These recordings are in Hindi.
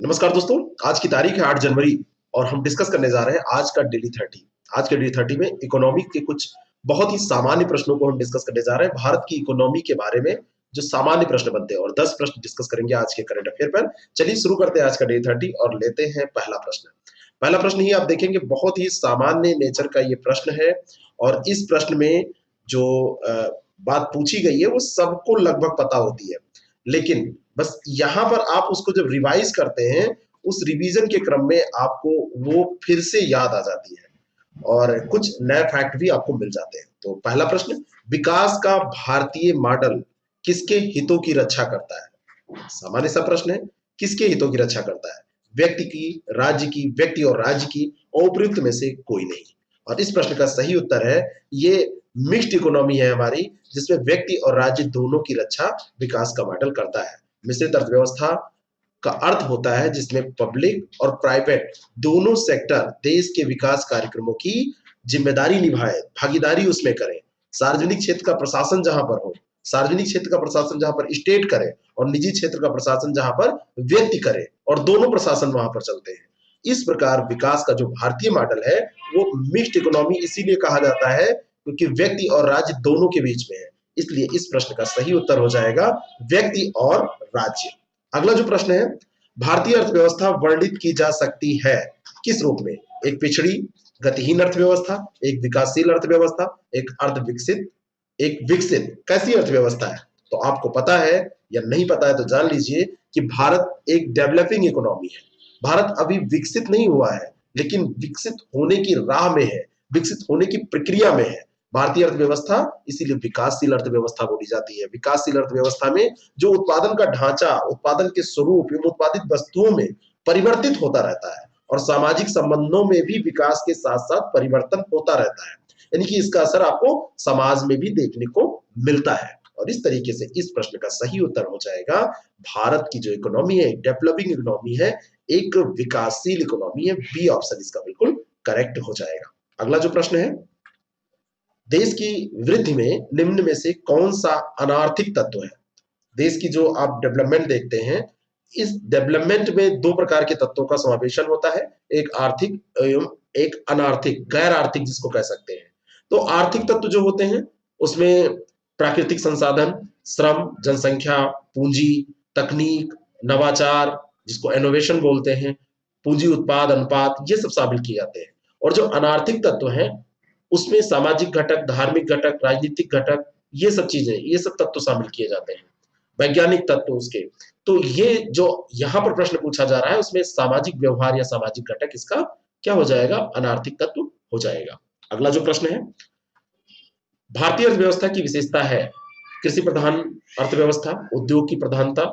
नमस्कार दोस्तों। आज की तारीख है 8 जनवरी और हम डिस्कस करने जा रहे हैं आज का डेली 30। आज के डेली 30 में इकोनॉमी के कुछ बहुत ही सामान्य प्रश्नों को हम डिस्कस करने जा रहे हैं। भारत की इकोनॉमी के बारे में जो सामान्य प्रश्न बनते हैं और 10 प्रश्न डिस्कस करेंगे आज के करंट अफेयर पर। चलिए शुरू करते हैं आज का डेली 30 और लेते हैं पहला प्रश्न। पहला प्रश्न ही आप देखेंगे, बहुत ही सामान्य नेचर का ये प्रश्न है और इस प्रश्न में जो बात पूछी गई है वो सबको लगभग पता होती है, लेकिन बस यहाँ पर आप उसको जब रिवाइज करते हैं, उस रिवीजन के क्रम में आपको वो फिर से याद आ जाती है और कुछ नए फैक्ट भी आपको मिल जाते हैं। तो पहला प्रश्न, विकास का भारतीय मॉडल किसके हितों की रक्षा करता है? सामान्य सा प्रश्न है, किसके हितों की रक्षा करता है? व्यक्ति की, राज्य की, व्यक्ति और राज्य की, उपयुक्त में से कोई नहीं। और इस प्रश्न का सही उत्तर है, ये मिक्स्ड इकोनॉमी है हमारी, जिसमें व्यक्ति और राज्य दोनों की रक्षा विकास का मॉडल करता है। मिश्रित अर्थव्यवस्था का अर्थ होता है जिसमें पब्लिक और प्राइवेट दोनों सेक्टर देश के विकास कार्यक्रमों की जिम्मेदारी निभाए, भागीदारी उसमें करें। सार्वजनिक क्षेत्र का प्रशासन जहां पर हो, सार्वजनिक क्षेत्र का प्रशासन जहां पर स्टेट करे और निजी क्षेत्र का प्रशासन जहां पर व्यक्ति करे, और दोनों प्रशासन वहां पर चलते हैं। इस प्रकार विकास का जो भारतीय मॉडल है वो मिक्स्ड इकोनॉमी इसीलिए कहा जाता है क्योंकि व्यक्ति और राज्य दोनों के बीच में है। इसलिए इस प्रश्न का सही उत्तर हो जाएगा व्यक्ति और राज्य। अगला जो प्रश्न है, भारतीय अर्थव्यवस्था वर्णित की जा सकती है किस रूप में? एक पिछड़ी, गतिहीन अर्थव्यवस्था, एक विकासशील अर्थव्यवस्था, एक अर्ध विकसित, एक विकसित। कैसी अर्थव्यवस्था है? तो आपको पता है या नहीं पता है तो जान लीजिए कि भारत एक डेवलपिंग इकोनॉमी है। भारत अभी विकसित नहीं हुआ है, लेकिन विकसित होने की राह में है, विकसित होने की प्रक्रिया में है भारतीय अर्थव्यवस्था। इसीलिए विकासशील अर्थव्यवस्था बोली जाती है। विकासशील अर्थव्यवस्था में जो उत्पादन का ढांचा, उत्पादन के स्वरूप एवं उत्पादित वस्तुओं में परिवर्तित होता रहता है और सामाजिक संबंधों में भी विकास के साथ साथ परिवर्तन होता रहता है, यानी कि इसका असर आपको समाज में भी देखने को मिलता है। और इस तरीके से इस प्रश्न का सही उत्तर हो जाएगा, भारत की जो इकोनॉमी है एक डेवलपिंग इकोनॉमी है, एक विकासशील इकोनॉमी है। बी ऑप्शन इसका बिल्कुल करेक्ट हो जाएगा। अगला जो प्रश्न है, देश की वृद्धि में निम्न में से कौन सा अनार्थिक तत्व है? देश की जो आप डेवलपमेंट देखते हैं, इस डेवलपमेंट में दो प्रकार के तत्वों का समावेशन होता है, एक आर्थिक एवं एक अनार्थिक, गैर आर्थिक जिसको कह सकते हैं। तो आर्थिक तत्व जो होते हैं उसमें प्राकृतिक संसाधन, श्रम, जनसंख्या, पूंजी, तकनीक, नवाचार जिसको इनोवेशन बोलते हैं, पूंजी उत्पाद अनुपात, ये सब शामिल किए जाते हैं। और जो अनार्थिक तत्व हैं उसमें सामाजिक घटक, धार्मिक घटक, राजनीतिक घटक, ये सब चीजें, ये सब तत्व शामिल किए जाते हैं, वैज्ञानिक तत्व उसके। तो ये जो यहाँ पर प्रश्न पूछा जा रहा है उसमें सामाजिक व्यवहार या सामाजिक घटक इसका क्या हो जाएगा? अनार्थिक तत्व हो जाएगा। अगला जो प्रश्न है, भारतीय अर्थव्यवस्था की विशेषता है कृषि प्रधान अर्थव्यवस्था, उद्योग की प्रधानता,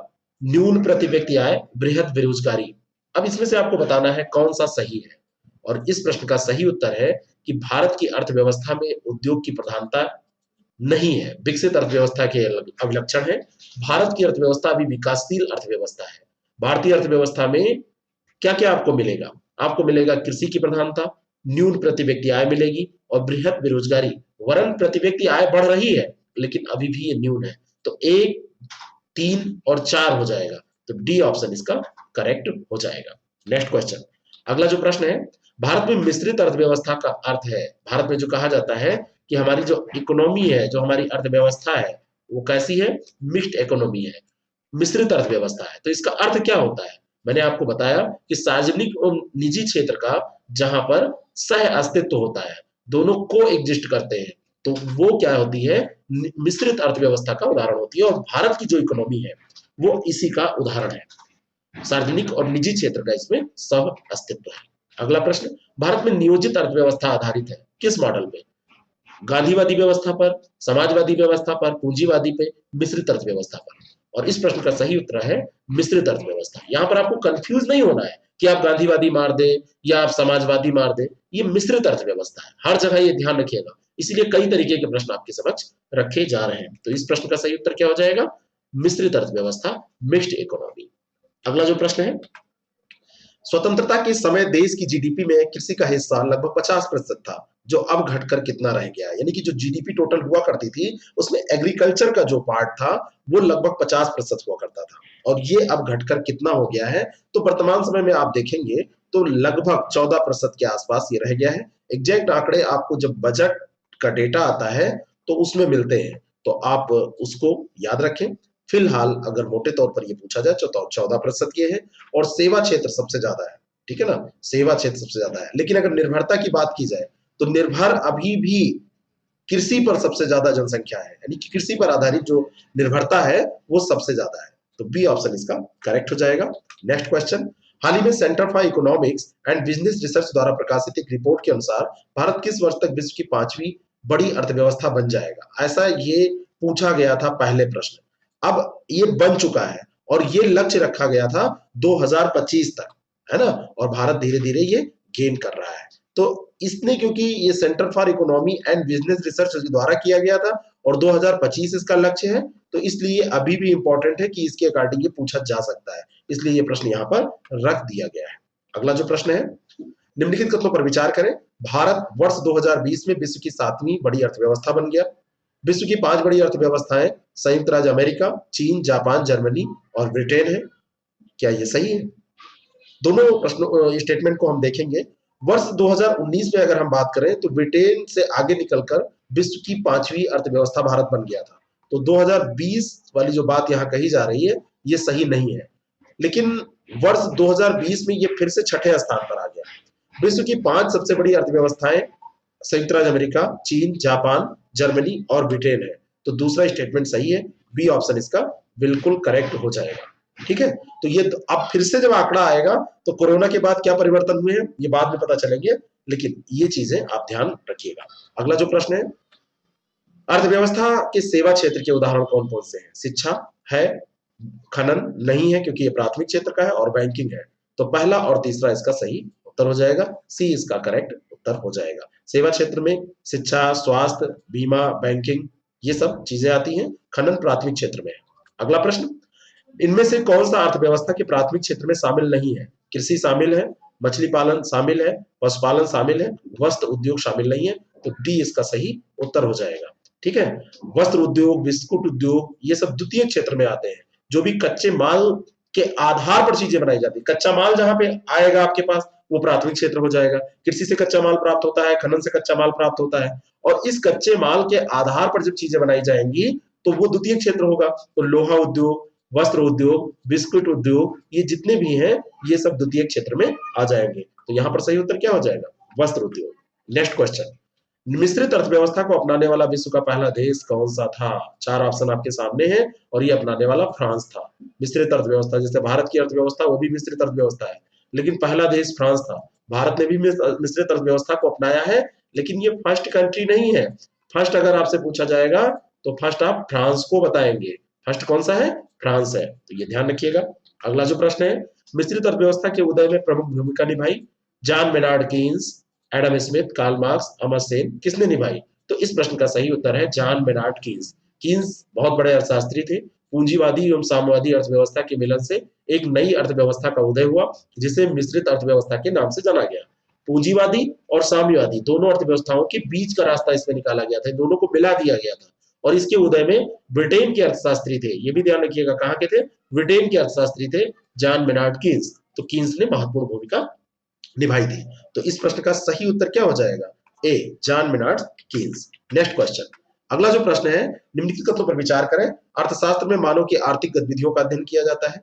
न्यून प्रति व्यक्ति आय, बृहद बेरोजगारी। अब इसमें से आपको बताना है कौन सा सही है, और इस प्रश्न का सही उत्तर है कि भारत की अर्थव्यवस्था में उद्योग की प्रधानता नहीं है, विकसित अर्थव्यवस्था के अवलक्षण है। भारत की अर्थव्यवस्था अभी विकासशील अर्थव्यवस्था है। भारतीय अर्थव्यवस्था में क्या क्या आपको मिलेगा? आपको मिलेगा कृषि की प्रधानता, न्यून प्रति व्यक्ति आय मिलेगी और बृहद बेरोजगारी। वरन प्रति व्यक्ति आय बढ़ रही है लेकिन अभी भी ये न्यून है। तो 1, 3 और 4 हो जाएगा। तो डी ऑप्शन इसका करेक्ट हो जाएगा। नेक्स्ट क्वेश्चन, अगला जो प्रश्न है, भारत में मिश्रित अर्थव्यवस्था का अर्थ है, भारत में जो कहा जाता है कि हमारी जो इकोनॉमी है, जो हमारी अर्थव्यवस्था है वो कैसी है? मिक्स्ड इकोनॉमी है, मिश्रित अर्थव्यवस्था है। तो इसका अर्थ क्या होता है? मैंने आपको बताया कि सार्वजनिक और निजी क्षेत्र का जहां पर सह अस्तित्व होता है, दोनों को एग्जिस्ट करते हैं, तो वो क्या होती है? मिश्रित अर्थव्यवस्था का उदाहरण होती है। और भारत की जो इकोनॉमी है वो इसी का उदाहरण है, सार्वजनिक और निजी क्षेत्र का इसमें सह अस्तित्व है। अगला प्रश्न, भारत में नियोजित अर्थव्यवस्था आधारित है किस मॉडल पे? गांधीवादी व्यवस्था पर, समाजवादी व्यवस्था पर, पूंजीवादी पे, मिश्रित अर्थव्यवस्था पर। और इस प्रश्न का सही उत्तर है मिश्रित अर्थव्यवस्था। यहां पर आपको कंफ्यूज नहीं होना है कि आप गांधीवादी मार दे या आप समाजवादी मार दे, ये मिश्रित अर्थव्यवस्था है, हर जगह ये ध्यान रखिएगा। इसीलिए कई तरीके के प्रश्न आपके समक्ष रखे जा रहे हैं। तो इस प्रश्न का सही उत्तर क्या हो जाएगा? मिश्रित अर्थव्यवस्था, मिक्स्ड इकोनॉमी। अगला जो प्रश्न है, स्वतंत्रता के समय देश की जीडीपी में कृषि का हिस्सा लगभग 50% था, जो अब घटकर कितना रह गया? यानी कि जो जीडीपी टोटल हुआ करती थी उसमें एग्रीकल्चर का जो पार्ट था वो लगभग 50% हुआ करता था और ये अब घटकर कितना हो गया है, तो वर्तमान समय में आप देखेंगे तो लगभग 14% के आसपास ये रह गया है। एग्जैक्ट आंकड़े आपको जब बजट का डेटा आता है तो उसमें मिलते हैं, तो आप उसको याद रखें। फिलहाल अगर मोटे तौर पर ये पूछा जाए तो 14% ये है, और सेवा क्षेत्र सबसे ज्यादा है, ठीक है ना, सेवा क्षेत्र सबसे ज्यादा है। लेकिन अगर निर्भरता की बात की जाए तो निर्भर अभी भी कृषि पर सबसे ज्यादा जनसंख्या है, यानी कि कृषि पर आधारित जो निर्भरता है वो सबसे ज्यादा है। तो बी ऑप्शन इसका करेक्ट हो जाएगा। नेक्स्ट क्वेश्चन, हाल ही में centre for economics and business research द्वारा प्रकाशित एक रिपोर्ट के अनुसार भारत किस वर्ष तक विश्व की 5वीं बड़ी अर्थव्यवस्था बन जाएगा? ऐसा ये पूछा गया था पहले प्रश्न, अब ये बन चुका है और ये लक्ष्य रखा गया था 2025 तक, है ना, और भारत धीरे धीरे ये गेन कर रहा है। तो इसने, क्योंकि ये centre for economy and business research द्वारा किया गया था और 2025 इसका लक्ष्य है, तो इसलिए अभी भी इंपॉर्टेंट है कि इसके अकॉर्डिंग ये पूछा जा सकता है, इसलिए ये प्रश्न यहाँ पर रख दिया गया है। अगला जो प्रश्न है, निम्नलिखित कथनों पर विचार करें। भारत वर्ष 2020 में विश्व की 7वीं बड़ी अर्थव्यवस्था बन गया। विश्व की 5 बड़ी अर्थव्यवस्थाएं संयुक्त राज्य अमेरिका, चीन, जापान, जर्मनी और ब्रिटेन है। क्या ये सही है? दोनों प्रश्नों स्टेटमेंट को हम देखेंगे। वर्ष 2019 में अगर हम बात करें तो ब्रिटेन से आगे निकलकर विश्व की 5वीं अर्थव्यवस्था भारत बन गया था। तो 2020 वाली जो बात यहाँ कही जा रही है ये सही नहीं है, लेकिन वर्ष 2020 में ये फिर से 6ठे स्थान पर आ गया। विश्व की 5 सबसे बड़ी अर्थव्यवस्थाएं संयुक्त राज्य अमेरिका, चीन, जापान, जर्मनी और ब्रिटेन है। तो दूसरा स्टेटमेंट सही है, बी ऑप्शन इसका बिल्कुल करेक्ट हो जाएगा। ठीक है, तो ये अब फिर से जब आंकड़ा आएगा तो कोरोना के बाद क्या परिवर्तन हुए हैं ये बाद में पता चलेंगे, लेकिन ये चीजें आप ध्यान रखिएगा। अगला जो प्रश्न है, अर्थव्यवस्था के सेवा क्षेत्र के उदाहरण कौन कौन से हैं? शिक्षा है, खनन नहीं है क्योंकि ये प्राथमिक क्षेत्र का है, और बैंकिंग है। तो पहला और तीसरा इसका सही उत्तर हो जाएगा, सी इसका करेक्ट उत्तर हो जाएगा। सेवा क्षेत्र में शिक्षा, स्वास्थ्य, बीमा, बैंकिंग ये सब चीजें आती हैं, खनन प्राथमिक क्षेत्र में है। अगला प्रश्न, इनमें से कौन सा अर्थव्यवस्था के प्राथमिक क्षेत्र में शामिल नहीं है? कृषि शामिल है, मछली पालन शामिल है, पशुपालन शामिल है, वस्त्र उद्योग शामिल नहीं है। तो डी इसका सही उत्तर हो जाएगा। ठीक है, वस्त्र उद्योग, बिस्कुट उद्योग ये सब द्वितीय क्षेत्र में आते हैं। जो भी कच्चे माल के आधार पर चीजें बनाई जाती है, कच्चा माल जहां पे आएगा आपके पास वो प्राथमिक क्षेत्र हो जाएगा। कृषि से कच्चा माल प्राप्त होता है, खनन से कच्चा माल प्राप्त होता है, और इस कच्चे माल के आधार पर जब चीजें बनाई जाएंगी तो वो द्वितीय क्षेत्र होगा। तो लोहा उद्योग, वस्त्र उद्योग, बिस्कुट उद्योग ये जितने भी हैं ये सब द्वितीय क्षेत्र में आ जाएंगे। तो यहाँ पर सही उत्तर क्या हो जाएगा? वस्त्र उद्योग। नेक्स्ट क्वेश्चन, मिश्रित अर्थव्यवस्था को अपनाने वाला विश्व का पहला देश कौन सा था? 4 ऑप्शन आपके सामने हैं और ये अपनाने वाला फ्रांस था। मिश्रित अर्थव्यवस्था, जैसे भारत की अर्थव्यवस्था वो भी मिश्रित अर्थव्यवस्था है, लेकिन पहला देश फ्रांस था। भारत ने भी मिश्रित अर्थव्यवस्था को अपनाया है, लेकिन ये फर्स्ट कंट्री नहीं है। फर्स्ट अगर आपसे पूछा जाएगा तो फर्स्ट आप फ्रांस को बताएंगे। फर्स्ट कौन सा है? फ्रांस है, तो ये ध्यान रखिएगा। अगला जो प्रश्न है, मिश्रित अर्थव्यवस्था के उदय में प्रमुख भूमिका निभाई John Maynard Keynes, Adam Smith, Karl Marx, Amar Sen किसने निभाई? तो इस प्रश्न का सही उत्तर है जॉन मेनार्ड कीन्स। कीन्स बहुत बड़े अर्थशास्त्री थे। पूंजीवादी एवं साम्यवादी अर्थव्यवस्था के मिलन से एक नई अर्थव्यवस्था का उदय हुआ जिसे मिश्रित अर्थव्यवस्था के नाम से जाना गया। पूंजीवादी और साम्यवादी दोनों अर्थव्यवस्थाओं के बीच का रास्ता इसमें निकाला गया था, दोनों को मिला दिया गया था, और इसके उदय में ब्रिटेन के अर्थशास्त्री थे, ये भी ध्यान रखिएगा कहाँ के थे? ब्रिटेन के अर्थशास्त्री थे जॉन मेनार्ड कीन्स। तो कीन्स ने महत्वपूर्ण भूमिका निभाई थी। तो इस प्रश्न का सही उत्तर क्या हो जाएगा? A, John Maynard Keynes. Next question, अगला जो प्रश्न है, निम्नलिखित कथनों पर विचार करें। अर्थशास्त्र में मानव की आर्थिक गतिविधियों का अध्ययन किया जाता है।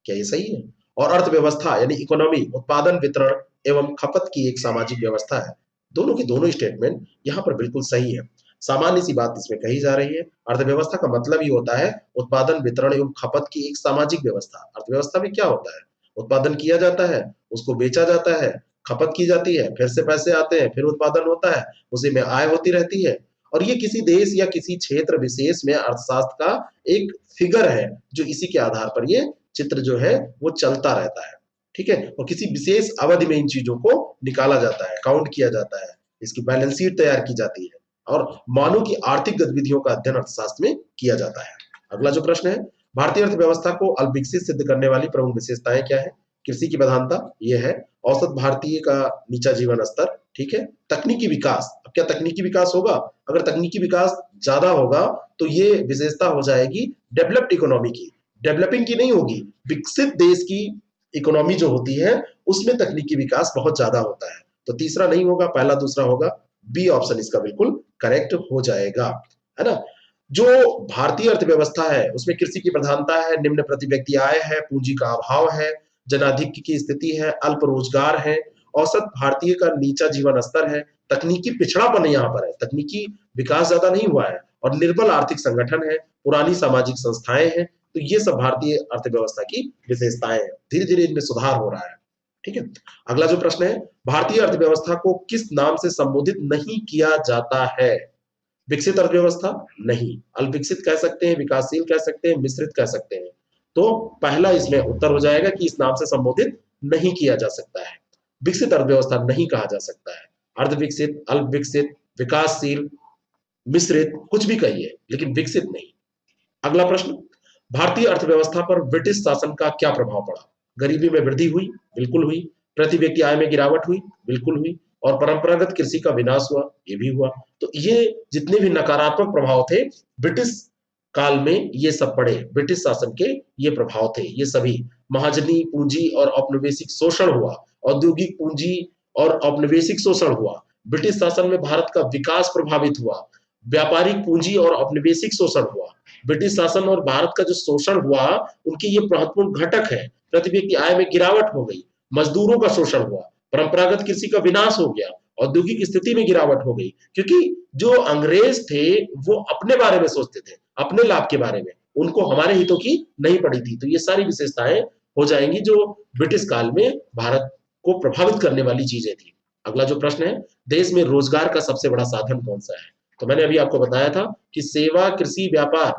क्या ये सही है? और अर्थव्यवस्था यानी इकोनॉमी उत्पादन, वितरण एवं खपत की एक सामाजिक व्यवस्था है। दोनों की दोनों स्टेटमेंट यहाँ पर बिल्कुल सही है। सामान्य सी बात इसमें कही जा रही है, अर्थव्यवस्था का मतलब ही होता है उत्पादन, वितरण एवं खपत की एक सामाजिक व्यवस्था। अर्थव्यवस्था में क्या होता है? उत्पादन किया जाता है, उसको बेचा जाता है, खपत की जाती है, फिर से पैसे आते हैं, फिर उत्पादन होता है, उसी में आय होती रहती है। और ये किसी देश या किसी क्षेत्र विशेष में अर्थशास्त्र का एक फिगर है, जो इसी के आधार पर ये चित्र जो है वो चलता रहता है। ठीक है, और किसी विशेष अवधि में इन चीजों को निकाला जाता है, काउंट किया जाता है, इसकी बैलेंस शीट तैयार की जाती है, और मानव की आर्थिक गतिविधियों का अध्ययन अर्थशास्त्र में किया जाता है। अगला जो प्रश्न है, भारतीय अर्थव्यवस्था को अल्पविकसित सिद्ध करने वाली प्रमुख विशेषताएं क्या है? कृषि की प्रधानता ये है, औसत भारतीय का नीचा जीवन स्तर, ठीक है, तकनीकी विकास। अब क्या तकनीकी विकास होगा? अगर तकनीकी विकास ज्यादा होगा तो ये विशेषता हो जाएगी डेवलप्ड इकोनॉमी की। डेवलपिंग की नहीं होगी, विकसित देश की इकोनॉमी जो होती है उसमें तकनीकी विकास बहुत ज्यादा होता है। तो तीसरा नहीं होगा, पहला दूसरा होगा, बी ऑप्शन इसका बिल्कुल करेक्ट हो जाएगा, है ना। जो भारतीय अर्थव्यवस्था है उसमें कृषि की प्रधानता है, निम्न प्रति व्यक्ति आय है, पूंजी का अभाव है, जनाधिक्य की स्थिति है, अल्प रोजगार है, औसत भारतीय का नीचा जीवन स्तर है, तकनीकी पिछड़ापन यहाँ पर है, तकनीकी विकास ज्यादा नहीं हुआ है, और निर्बल आर्थिक संगठन है, पुरानी सामाजिक संस्थाएं हैं। तो ये सब भारतीय अर्थव्यवस्था की विशेषताएं हैं, धीरे धीरे इनमें सुधार हो रहा है। ठीक है, अगला जो प्रश्न है, भारतीय अर्थव्यवस्था को किस नाम से संबोधित नहीं किया जाता है? विकसित अर्थव्यवस्था नहीं, अल्प विकसित कह सकते हैं, विकासशील कह सकते हैं, मिश्रित कह सकते हैं। तो पहला इसमें उत्तर हो जाएगा कि इस नाम से संबोधित नहीं किया जा सकता है, विकसित अर्थव्यवस्था नहीं कहा जा सकता है। अर्ध विकसित, अल्प विकसित, विकासशील, मिश्रित, कुछ भी कहिए, लेकिन विकसित नहीं। अगला प्रश्न, भारतीय अर्थव्यवस्था पर ब्रिटिश शासन का क्या प्रभाव पड़ा? गरीबी में वृद्धि हुई? बिल्कुल हुई। प्रति व्यक्ति आय में गिरावट हुई? बिल्कुल हुई। और परंपरागत कृषि का विनाश हुआ? ये भी हुआ। तो ये जितने भी नकारात्मक प्रभाव थे ब्रिटिश काल में, ये सब पड़े, ब्रिटिश शासन के ये प्रभाव थे, ये सभी। महाजनी पूंजी और औपनिवेशिक शोषण हुआ, औद्योगिक पूंजी और औपनिवेशिक शोषण हुआ, ब्रिटिश शासन में भारत का विकास प्रभावित हुआ, व्यापारिक पूंजी और औपनिवेशिक शोषण हुआ, ब्रिटिश शासन और भारत का जो शोषण हुआ उनके ये महत्वपूर्ण घटक है। प्रति व्यक्ति आय में गिरावट हो गई, मजदूरों का शोषण हुआ, परंपरागत कृषि का विनाश हो गया, औद्योगिक स्थिति में गिरावट हो गई, क्योंकि जो अंग्रेज थे वो अपने बारे में सोचते थे, अपने लाभ के बारे में, उनको हमारे हितों की नहीं पड़ी थी। तो ये सारी विशेषताएं हो जाएंगी जो ब्रिटिश काल में भारत को प्रभावित करने वाली चीजें थी। अगला जो प्रश्न है, देश में रोजगार का सबसे बड़ा साधन कौन सा है? तो मैंने अभी आपको बताया था कि सेवा, कृषि, व्यापार।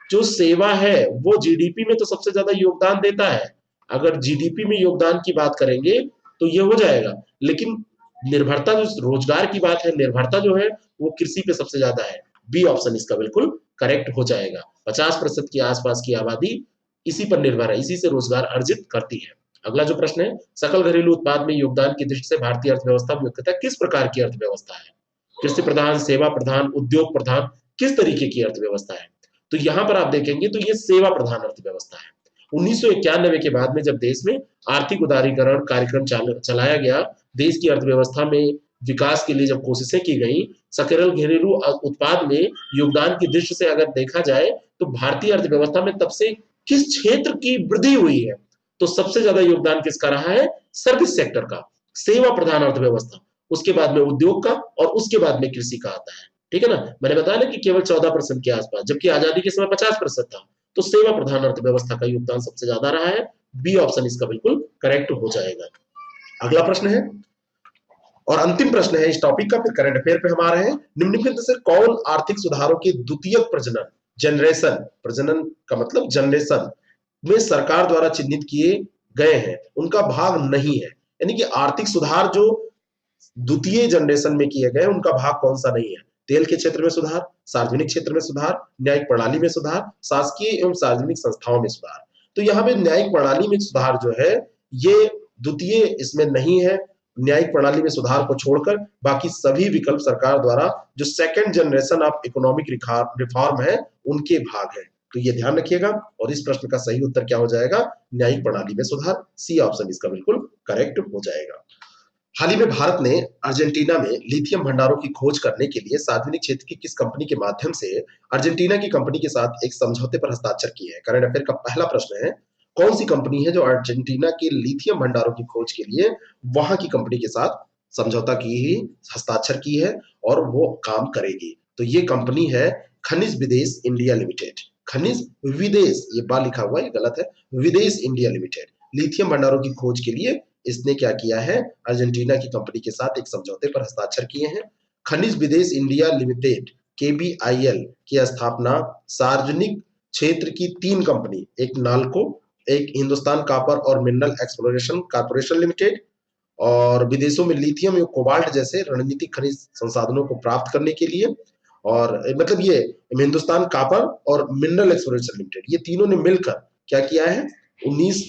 जो सेवा है वो जीडीपी में तो सबसे ज्यादा योगदान देता है। अगर जीडीपी में योगदान की बात करेंगे तो ये हो जाएगा, लेकिन निर्भरता जो रोजगार की बात है, निर्भरता जो है वो कृषि पे सबसे ज्यादा है। बी ऑप्शन इसका बिल्कुल करेक्ट हो जाएगा। 50% के आसपास की आबादी इसी पर निर्भर है, इसी से रोजगार अर्जित करती है। अगला जो प्रश्न है, सकल घरेलू उत्पाद में योगदान की दृष्टि से भारतीय अर्थव्यवस्था मुख्यतः किस प्रकार की अर्थव्यवस्था है? कृषि प्रधान, सेवा प्रधान, उद्योग प्रधान, किस तरीके की अर्थव्यवस्था है? तो यहां पर आप देखेंगे तो ये सेवा प्रधान अर्थव्यवस्था है। 1991 के बाद में जब देश में आर्थिक उदारीकरण कार्यक्रम चलाया गया, देश की अर्थव्यवस्था में विकास के लिए जब कोशिशें की गई, सकल घरेलू उत्पाद में योगदान की दृष्टि से अगर देखा जाए तो भारतीय अर्थव्यवस्था में तब से किस क्षेत्र की वृद्धि हुई है? तो सबसे ज्यादा योगदान किसका रहा है? सर्विस सेक्टर का, सेवा प्रधान अर्थव्यवस्था, उसके बाद में उद्योग का, और उसके बाद में कृषि का आता है। ठीक है ना, मैंने बताया ना कि केवल 14% के आसपास, जबकि आजादी के समय 50% था। तो सेवा प्रधान अर्थव्यवस्था का योगदान सबसे ज्यादा रहा है। बी ऑप्शन इसका बिल्कुल करेक्ट हो जाएगा। अगला प्रश्न है और अंतिम प्रश्न है इस टॉपिक का, फिर करंट अफेयर पे हम आ रहे हैं। निम्नलिखित में से कौन आर्थिक सुधारों के द्वितीयक प्रजनन, जनरेशन, प्रजनन का मतलब जनरेशन, में सरकार द्वारा चिन्हित किए गए हैं, उनका भाग नहीं है? यानी कि आर्थिक सुधार जो द्वितीय जनरेशन में किए गए उनका भाग कौन सा नहीं है? तेल के क्षेत्र में सुधार, सार्वजनिक क्षेत्र में सुधार, न्यायिक प्रणाली में सुधार, शासकीय एवं सार्वजनिक संस्थाओं में सुधार। तो यहाँ पे न्यायिक प्रणाली में सुधार जो है ये द्वितीय इसमें नहीं है। न्यायिक प्रणाली में सुधार को छोड़कर बाकी सभी विकल्प सरकार द्वारा जो second generation of economic reform है उनके भाग है। तो ये ध्यान रखिएगा। और इस प्रश्न का सही उत्तर क्या हो जाएगा? न्यायिक प्रणाली में सुधार, सी ऑप्शन इसका बिल्कुल करेक्ट हो जाएगा। हाल ही में भारत ने अर्जेंटीना में लिथियम भंडारों की खोज करने के लिए सार्वजनिक क्षेत्र की किस कंपनी के माध्यम से अर्जेंटीना की कंपनी के साथ एक समझौते पर हस्ताक्षर किए हैं? करंट अफेयर का पहला प्रश्न है, कौन सी कंपनी है जो अर्जेंटीना के लिथियम भंडारों की खोज के लिए वहां की कंपनी के साथ समझौता की ही, हस्ताक्षर की है और वो काम करेगी? तो ये कंपनी है खनिज विदेश इंडिया लिमिटेड। खनिज विदेश, ये बा लिखा हुआ, ये गलत है, विदेश इंडिया लिमिटेड। लिथियम भंडारों की खोज के लिए इसने क्या किया है? अर्जेंटीना की कंपनी के साथ एक समझौते पर हस्ताक्षर किए हैं। खनिज विदेश इंडिया लिमिटेड केबीआईएल की स्थापना सार्वजनिक क्षेत्र की 3 कंपनी, एक नाल्को, एक हिंदुस्तान कॉपर और मिनरल एक्सप्लोरेशन कॉर्पोरेशन लिमिटेड, और विदेशों में लिथियम या कोबाल्ट जैसे रणनीतिक खनिज संसाधनों को प्राप्त करने के लिए, और मतलब ये हिंदुस्तान कॉपर और मिनरल एक्सप्लोरेशन लिमिटेड, ये तीनों ने मिलकर क्या किया है? 19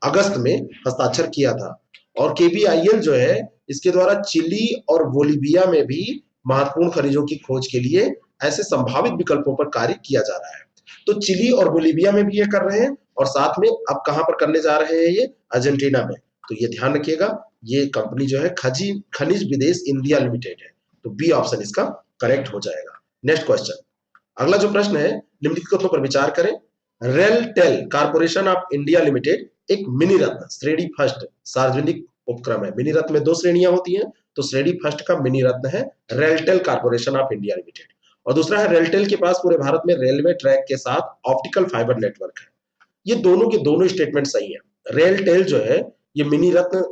अगस्त में हस्ताक्षर किया था। और केबीआईएल जो है इसके द्वारा चिली और बोलीविया में भी महत्वपूर्ण खनिजों की खोज के लिए ऐसे संभावित विकल्पों पर कार्य किया जा रहा है। तो चिली और बोलीविया में भी ये कर रहे हैं, और साथ में अब कहां पर करने जा रहे हैं ये अर्जेंटीना में। तो ये ध्यान रखिएगा, ये कंपनी जो है खनिज विदेश इंडिया लिमिटेड है। तो बी ऑप्शन इसका करेक्ट हो जाएगा। नेक्स्ट क्वेश्चन, अगला जो प्रश्न है निम्नलिखित कथनों पर विचार करें। RailTel corporation of India limited एक मिनी रत्न श्रेणी फर्स्ट सार्वजनिक उपक्रम है। मिनी रत्न में दो श्रेणियां होती हैं, तो श्रेणी फर्स्ट का मिनी रत्न है RailTel corporation of India limited. और दूसरा है रेलटेल के पास पूरे भारत में रेलवे ट्रैक के साथ ऑप्टिकल फाइबर नेटवर्क है। ये दोनों के दोनों स्टेटमेंट सही है। रेलटेल जो है ये मिनी रत्न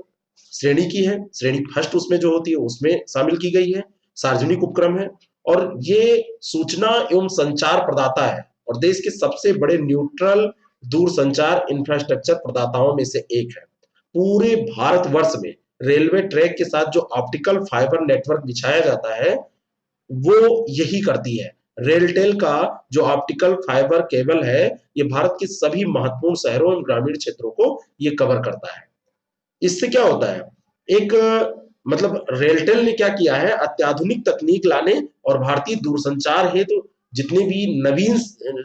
श्रेणी की है, श्रेणी फर्स्ट उसमें जो होती है उसमें शामिल की गई है, सार्वजनिक उपक्रम है और ये सूचना एवं संचार प्रदाता है और देश के सबसे बड़े न्यूट्रल दूरसंचार इंफ्रास्ट्रक्चर प्रदाताओं में से एक है। पूरे भारतवर्ष में रेलवे ट्रैक के साथ जो ऑप्टिकल फाइबर नेटवर्क बिछाया जाता है वो यही करती है। रेलटेल का जो ऑप्टिकल फाइबर केबल है ये भारत के सभी महत्वपूर्ण शहरों एवं ग्रामीण क्षेत्रों को ये कवर करता है। इससे क्या होता है, एक मतलब रेलटेल ने क्या किया है, अत्याधुनिक तकनीक लाने और भारतीय दूरसंचार हेतु तो जितनी भी नवीन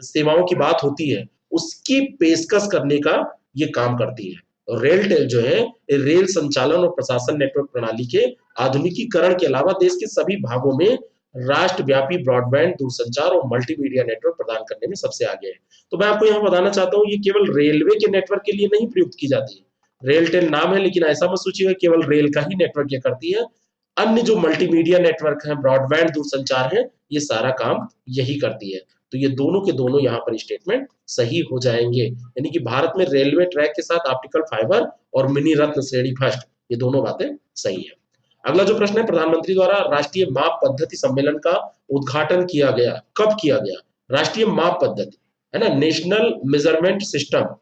सेवाओं की बात होती है उसकी पेशकश करने का ये काम करती है। और रेलटेल जो है रेल संचालन और प्रशासन नेटवर्क प्रणाली के आधुनिकीकरण के अलावा देश के सभी भागों में राष्ट्रव्यापी ब्रॉडबैंड दूरसंचार और मल्टीमीडिया नेटवर्क प्रदान करने में सबसे आगे है। तो मैं आपको यहाँ बताना चाहता हूँ ये केवल रेलवे के नेटवर्क के लिए नहीं प्रयुक्त की जाती है। रेलटेल नाम है लेकिन ऐसा मत सोचिएगा केवल रेल का ही नेटवर्क ये करती है। अन्य जो मल्टीमीडिया नेटवर्क है, ब्रॉडबैंड दूरसंचार है, ये सारा काम यही करती है। तो ये दोनों के दोनों यहाँ पर स्टेटमेंट सही हो जाएंगे। यानी कि भारत में रेलवे ट्रैक के साथ ऑप्टिकल फाइबर और मिनी रत्न श्रेणी फर्स्ट, ये दोनों बातें सही है। अगला जो प्रश्न है, प्रधानमंत्री द्वारा राष्ट्रीय माप पद्धति सम्मेलन का उद्घाटन किया गया, कब किया गया? राष्ट्रीय माप पद्धति है ना, नेशनल मेजरमेंट सिस्टम,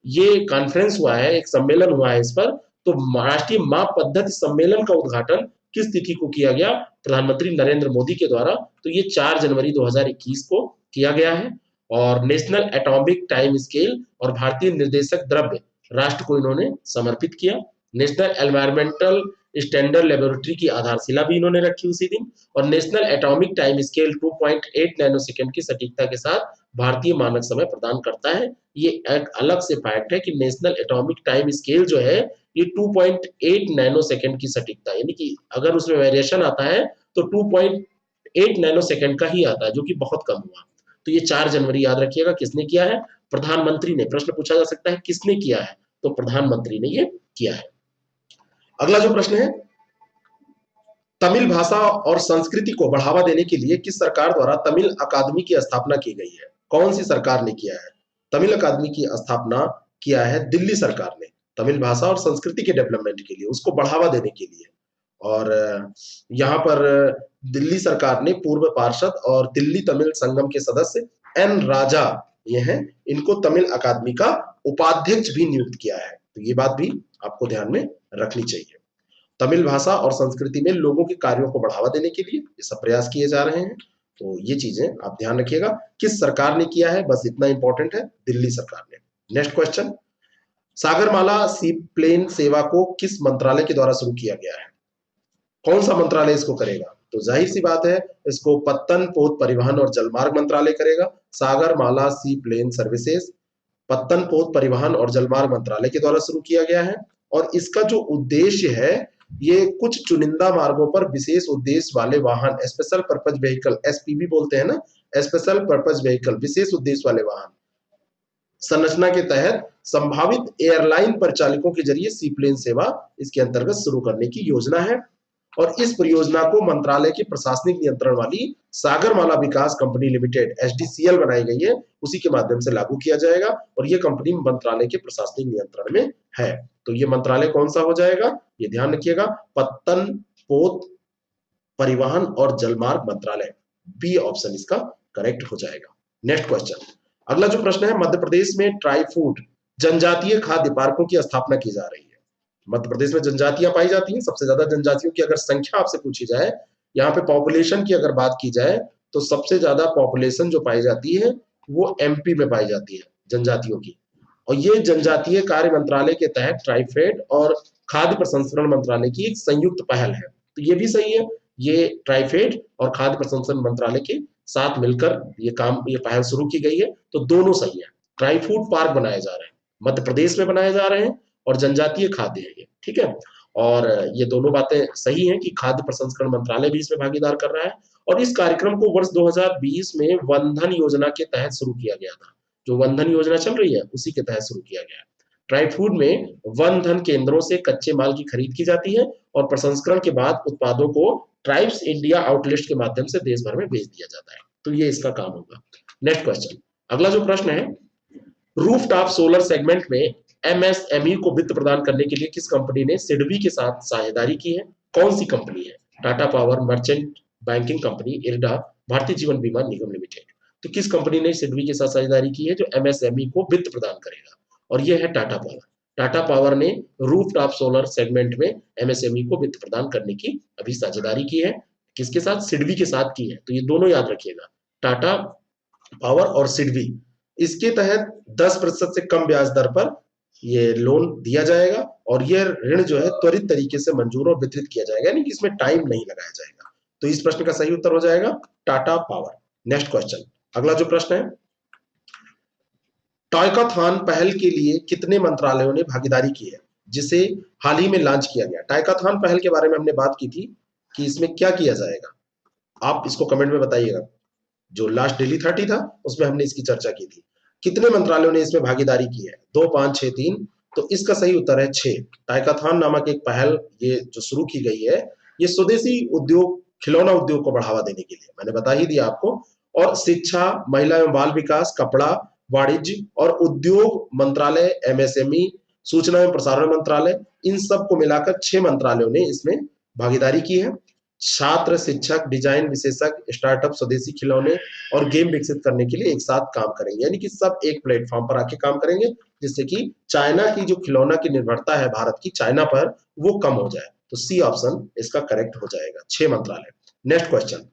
ये कॉन्फ्रेंस हुआ है, एक सम्मेलन हुआ है इस पर। तो राष्ट्रीय माप पद्धति सम्मेलन का उद्घाटन किस तिथि को किया गया? प्रधानमंत्री नरेंद्र मोदी के द्वारा। तो ये 4 जनवरी 2021 को किया गया है। और नेशनल एटॉमिक टाइम स्केल और भारतीय निर्देशक द्रव्य राष्ट्र को इन्होंने समर्पित किया। नेशनल एनवायरमेंटल स्टैंडर्ड लेबोरेटरी की आधारशिला भी इन्होंने रखी उसी दिन। और national atomic time scale 2.8 nanosecond की सटीकता के साथ भारतीय मानक समय प्रदान करता है। ये एक अलग से फैक्ट है कि नेशनल एटॉमिक टाइम स्केल जो है ये 2.8 नैनोसेकंड की सटीकता, यानी कि अगर उसमें वेरिएशन आता है तो 2.8 नैनोसेकंड का ही आता है, जो कि बहुत कम हुआ। तो ये 4 जनवरी याद रखिएगा। किसने किया है? प्रधानमंत्री ने। प्रश्न पूछा जा सकता है किसने किया है, तो प्रधानमंत्री ने ये किया है। अगला जो प्रश्न है, तमिल भाषा और संस्कृति को बढ़ावा देने के लिए किस सरकार द्वारा तमिल अकादमी की स्थापना की गई है? कौन सी सरकार ने किया है? तमिल अकादमी की स्थापना किया है दिल्ली सरकार ने, तमिल भाषा और संस्कृति के डेवलपमेंट के लिए, उसको बढ़ावा देने के लिए। और यहाँ पर दिल्ली सरकार ने पूर्व पार्षद और दिल्ली तमिल संगम के सदस्य एन राजा, ये हैं, इनको तमिल अकादमी का उपाध्यक्ष भी नियुक्त किया है। तो ये बात भी आपको ध्यान में रखनी चाहिए। तमिल भाषा और संस्कृति में लोगों के कार्यों को बढ़ावा देने के लिए ये सब प्रयास किए जा रहे हैं। तो ये चीजें आप ध्यान रखिएगा। किस सरकार ने किया है, बस इतना इंपॉर्टेंट है, दिल्ली सरकार ने। नेक्स्ट क्वेश्चन, सागरमाला सी प्लेन सेवा को किस मंत्रालय के द्वारा शुरू किया गया है? कौन सा मंत्रालय इसको करेगा? तो जाहिर सी बात है इसको पत्तन पोत परिवहन और जलमार्ग मंत्रालय करेगा। सागरमाला सी प्लेन सर्विसेज पत्तन पोत परिवहन और जलमार्ग मंत्रालय के द्वारा शुरू किया गया है। और इसका जो उद्देश्य है, ये कुछ चुनिंदा मार्गों पर विशेष उद्देश्य वाले वाहन, स्पेशल पर्पज व्हीकल, एसपीवी बोलते हैं ना, स्पेशल पर्पज व्हीकल, विशेष उद्देश्य वाले वाहन संरचना के तहत संभावित एयरलाइन परिचालकों के जरिए सी प्लेन सेवा इसके अंतर्गत शुरू करने की योजना है। और इस परियोजना को मंत्रालय के प्रशासनिक नियंत्रण वाली सागरमाला विकास कंपनी लिमिटेड एसडीसीएल बनाई गई है, उसी के माध्यम से लागू किया जाएगा। और ये कंपनी मंत्रालय के प्रशासनिक नियंत्रण में है। तो ये मंत्रालय कौन सा हो जाएगा, ये ध्यान रखिएगा, पत्तन पोत परिवहन और जलमार्ग मंत्रालय। बी ऑप्शन इसका करेक्ट हो जाएगा। नेक्स्ट क्वेश्चन, अगला जो प्रश्न है, मध्य प्रदेश में ट्राई फूड जनजातीय खाद्य पार्कों की स्थापना की जा रही है। मध्य प्रदेश में जनजातियां पाई जाती हैं, सबसे ज्यादा जनजातियों की अगर संख्या आपसे पूछी जाए, यहाँ पे पॉपुलेशन की अगर बात की जाए, तो सबसे ज्यादा पॉपुलेशन जो पाई जाती है वो एमपी में पाई जाती है जनजातियों की। और ये जनजातीय कार्य मंत्रालय के तहत ट्राइफेड और खाद्य प्रसंस्करण मंत्रालय की एक संयुक्त पहल है। तो ये भी सही है, ये ट्राइफेड और खाद्य प्रसंस्करण मंत्रालय के साथ मिलकर ये पहल शुरू की गई है। तो दोनों सही है, ट्राई फूड पार्क बनाए जा रहे हैं। मध्य प्रदेश में बनाए जा रहे हैं और जनजातीय खाद्य है ये, ठीक है। और ये दोनों बातें सही हैं कि खाद्य प्रसंस्करण मंत्रालय भी इसमें भागीदार कर रहा है। और इस कार्यक्रम को वर्ष 2020 में वनधन योजना के तहत शुरू किया गया था। जो वनधन योजना चल रही है उसी के तहत शुरू किया गया है। ट्राई फूड में वनधन केंद्रों से कच्चे माल की खरीद की जाती है और प्रसंस्करण के बाद उत्पादों को ट्राइब्स इंडिया आउटलेट्स के माध्यम से देश भर में भेज दिया जाता है। तो ये इसका काम होगा। नेक्स्ट क्वेश्चन, अगला जो प्रश्न है, रूफ टॉप सोलर सेगमेंट में एमएसएमई को वित्त प्रदान करने के लिए किस कंपनी ने सिडबी के साथ साझेदारी की है? कौन सी कंपनी है? Tata power, merchant banking company, IRDA, Bharatiya Jeevan बीमा निगम लिमिटेड। तो किस कंपनी ने सिडबी के साथ साझेदारी की है जो एमएसएमई को वित्त प्रदान करेगा? और यह है टाटा पावर। टाटा पावर ने रूफ टॉप सोलर सेगमेंट में एमएसएमई को वित्त प्रदान करने की अभी साझेदारी की है। किसके साथ? सिडबी के साथ की है। तो ये दोनों याद रखिएगा, टाटा पावर और सिडबी। इसके तहत 10% से कम ब्याज दर पर ये लोन दिया जाएगा और ये ऋण जो है त्वरित तरीके से मंजूर और वितरित किया जाएगा, यानी कि इसमें टाइम नहीं लगाया जाएगा। तो इस प्रश्न का सही उत्तर हो जाएगा टाटा पावर। नेक्स्ट क्वेश्चन, अगला जो प्रश्न है, टाइकाथॉन पहल के लिए कितने मंत्रालयों ने भागीदारी की है जिसे हाल ही में लॉन्च किया गया? टाइकाथॉन पहल के बारे में हमने बात की थी कि इसमें क्या किया जाएगा, आप इसको कमेंट में बताइएगा। जो लास्ट डेली 30 था उसमें हमने इसकी चर्चा की थी। कितने मंत्रालयों ने इसमें भागीदारी की है? 2, 5, 6, 3। तो इसका सही उत्तर है 6। टाइकाथॉन नामक एक पहल ये जो शुरू की गई है, ये स्वदेशी उद्योग, खिलौना उद्योग को बढ़ावा देने के लिए, मैंने बता ही दिया आपको। और शिक्षा, महिला एवं बाल विकास, कपड़ा, वाणिज्य और उद्योग मंत्रालय, एमएसएमई, सूचना एवं प्रसारण मंत्रालय, इन सब को मिलाकर 6 मंत्रालयों ने इसमें भागीदारी की है। छात्र, शिक्षक, डिजाइन विशेषज्ञ, स्टार्टअप, स्वदेशी खिलौने और गेम विकसित करने के लिए एक साथ काम करेंगे, यानी कि सब एक प्लेटफॉर्म पर आके काम करेंगे, जिससे कि चाइना की जो खिलौना की निर्भरता है भारत की चाइना पर, वो कम हो जाए। तो सी ऑप्शन इसका करेक्ट हो जाएगा, 6 मंत्रालय। नेक्स्ट क्वेश्चन,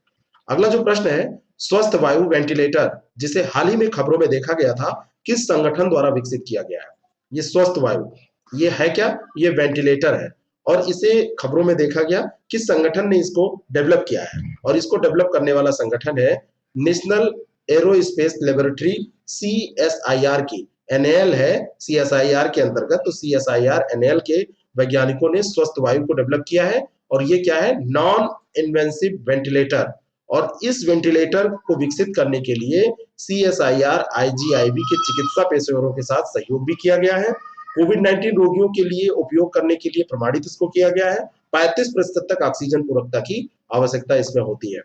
अगला जो प्रश्न है, स्वस्थ वायु वेंटिलेटर जिसे हाल ही में खबरों में देखा गया था, किस संगठन द्वारा विकसित किया गया है? ये स्वस्थ वायु, ये है क्या? ये वेंटिलेटर है और इसे खबरों में देखा गया। किस संगठन ने इसको डेवलप किया है? और इसको डेवलप करने वाला संगठन है नेशनल एरोस्पेस लेबोरेटरी, CSIR की। NAL है CSIR के अंतर्गत, तो CSIR NAL के वैज्ञानिकों ने स्वस्थ वायु को डेवलप किया है और ये क्या है? Non invasive ventilator. और इस वेंटिलेटर को विकसित करने के लिए CSIR IGIB के चिकित्सा पेशेवरों के साथ सहयोग भी किया गया है। कोविड-19 रोगियों के लिए उपयोग करने के लिए प्रमाणित इसको किया गया है। 35% तक ऑक्सीजन पूरकता की आवश्यकता इसमें होती है।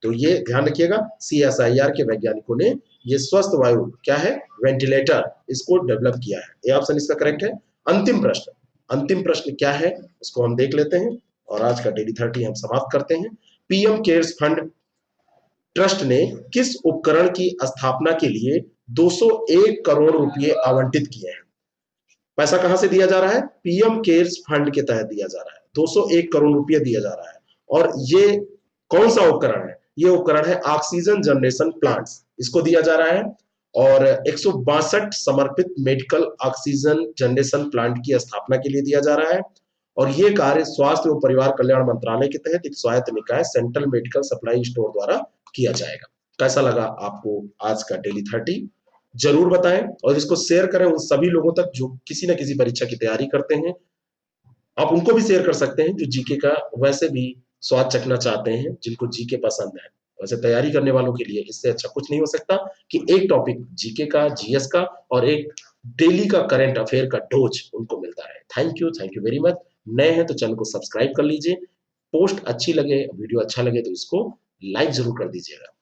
तो ये ध्यान रखिएगा, CSIR के वैज्ञानिकों ने ये स्वस्थ वायु क्या है? वेंटिलेटर, इसको डेवलप किया है। ये ऑप्शन इसका करेक्ट है। अंतिम प्रश्न क्या है उसको हम देख लेते हैं और आज का डेली 30 हम समाप्त करते हैं। पीएम केयर्स फंड ट्रस्ट ने किस उपकरण की स्थापना के लिए 201 करोड़ रुपए आवंटित किए हैं? पैसा कहां से दिया जा रहा है? पीएम केयर्स फंड के तहत दिया जा रहा है। 201 करोड़ रुपए दिया जा रहा है। और ये कौन सा उपकरण है? ये उपकरण है ऑक्सीजन जनरेशन प्लांट्स, इसको दिया जा रहा है। और 162 समर्पित मेडिकल ऑक्सीजन जनरेशन प्लांट की स्थापना के लिए दिया जा रहा है। और ये कार्य स्वास्थ्य एवं परिवार कल्याण मंत्रालय के तहत एक स्वायत्त निकाय सेंट्रल मेडिकल सप्लाई स्टोर द्वारा किया जाएगा। कैसा लगा आपको आज का डेली 30? जरूर बताएं और इसको शेयर करें उन सभी लोगों तक जो किसी न किसी परीक्षा की तैयारी करते हैं। आप उनको भी शेयर कर सकते हैं जो जीके का वैसे भी स्वाद चखना चाहते हैं, जिनको जीके पसंद है। वैसे तैयारी करने वालों के लिए इससे अच्छा कुछ नहीं हो सकता कि एक टॉपिक जीके का, जीएस का और एक डेली का करंट अफेयर का डोज उनको मिलता है। Thank you very much. नए हैं तो चैनल को सब्सक्राइब कर लीजिए। पोस्ट अच्छी लगे, वीडियो अच्छा लगे तो इसको लाइक जरूर कर दीजिएगा।